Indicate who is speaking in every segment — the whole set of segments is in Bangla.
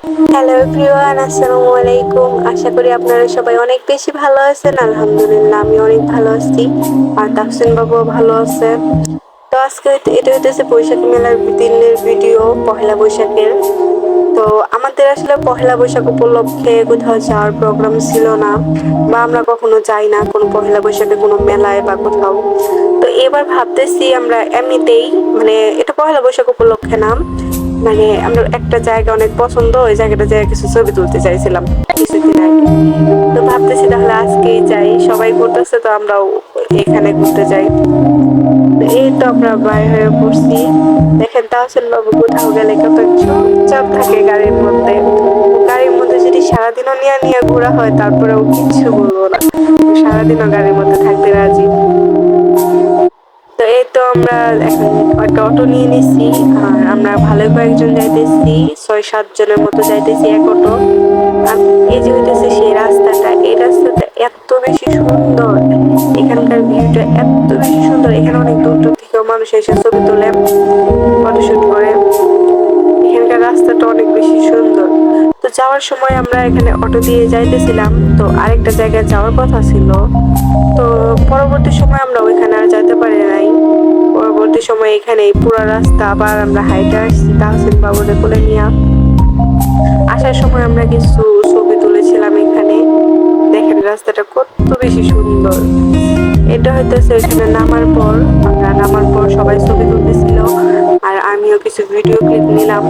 Speaker 1: হ্যালো এভরিওয়ান, আসসালামু আলাইকুম। আশা করি আপনারা সবাই অনেক বেশি ভালো আছেন। আলহামদুলিল্লাহ আমি অনেক ভালো আছি, আর তাহসিন বাবুও ভালো আছে। তো আজকে এটা হইতেছে বৈশাখী মেলার দিনের ভিডিও, পহেলা বৈশাখের। তো আমাদের আসলে পহেলা বৈশাখ উপলক্ষে কোথাও যাওয়ার প্রোগ্রাম ছিল না, বা আমরা কখনো যাই না কোনো পহেলা বৈশাখে কোনো মেলায় বা কোথাও। তো এবার ভাবতেছি আমরা এমনিতেই, মানে এটা পহেলা বৈশাখ উপলক্ষে না, মানে আমরা একটা জায়গা অনেক পছন্দ, ওই জায়গাটা জায়গায় কিছু ছবি তুলতে চাইছিলাম কিছুদিন আগে। তো ভাবতেছি তাহলে আজকেই যাই, সবাই ঘুরতেছে তো আমরাও এখানে ঘুরতে যাই। তো এই তো আমরা বাইর হয়ে পড়ছি। দেখেন তাহসিন বাবু কোথাও গেলে কত চুপচাপ থাকে গাড়ির মধ্যে। গাড়ির মধ্যে যদি সারাদিনও নিয়ে নিয়ে ঘোরা হয় তারপরেও কিচ্ছু বলবো না, সারাদিনও গাড়ির মধ্যে থাকতে রাজি। তো এই তো আমরা এখন একটা অটো নিয়ে নিছি, আর আমরা ভালো কয়েকজন যাইতেছি, 6-7 জনের মতো যাইতেছি এক অটো। আর এই যে হইতেছে সেই রাস্তাটা, এই রাস্তাটা এত বেশি সুন্দর, এখানকার ভিউটা এত বেশি সুন্দর। এখানে অনেক দূর দূর থেকেও মানুষ এসে ছবি তোলে, ফটোশুট করে। এখানকার রাস্তাটা অনেক বেশি সুন্দর। তো যাওয়ার সময় আমরা এখানে অটো দিয়ে যাইতেছিলাম, তো আরেকটা জায়গায় যাওয়ার কথা ছিল। তো পরবর্তী সময় আমরা ওইখানে আর যেতে পারি নাই। পরবর্তী সময় এখানে পুরো রাস্তা আবার আমরা হাইটে আসছি তাহসিন বাবুরে কোলে নিয়ে। আসার সময় আমরা কিছু ছবি তুলেছিলাম এখানে। দেখেন রাস্তাটা কত বেশি সুন্দর। এটা হইতেছে এখানে নামার পর, আমরা নামার পর সবাই ছবি তুলতেছিল, আর আমিও কিছু ভিডিও ক্লিপ নিলাম।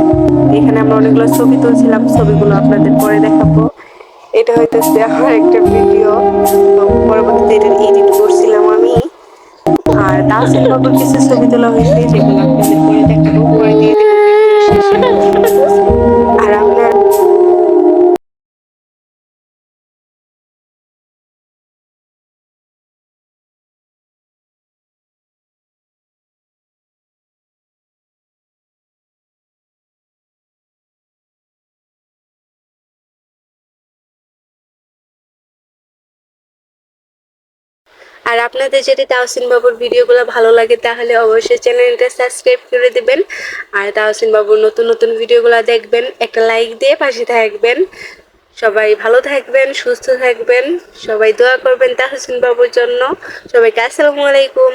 Speaker 1: এখানে আমরা অনেকগুলো ছবি তুলছিলাম, ছবিগুলো আপনাদের পরে দেখাবো। এটা হইতেছে আমার একটা ভিডিও, তো পরবর্তীতে এটা এডিট করছিলাম আমি। আর তাহসিন বাবুর কিছু ছবি তোলা হয়েছে, যেগুলো আপনাদের পরে দেখাবো, পরে দিয়ে দেবো ভিডিও শেষে। আর আপনার আর আপনাদের যদি তাহসিন বাবুর ভিডিওগুলো ভালো লাগে তাহলে অবশ্যই চ্যানেলটা সাবস্ক্রাইব করে দিবেন, আর তাহসিন বাবুর নতুন নতুন ভিডিওগুলো দেখবেন, একটা লাইক দিয়ে পাশে থাকবেন। সবাই ভালো থাকবেন, সুস্থ থাকবেন, সবাই দোয়া করবেন তাহসিন বাবুর জন্য। সবাইকে আসসালামু আলাইকুম।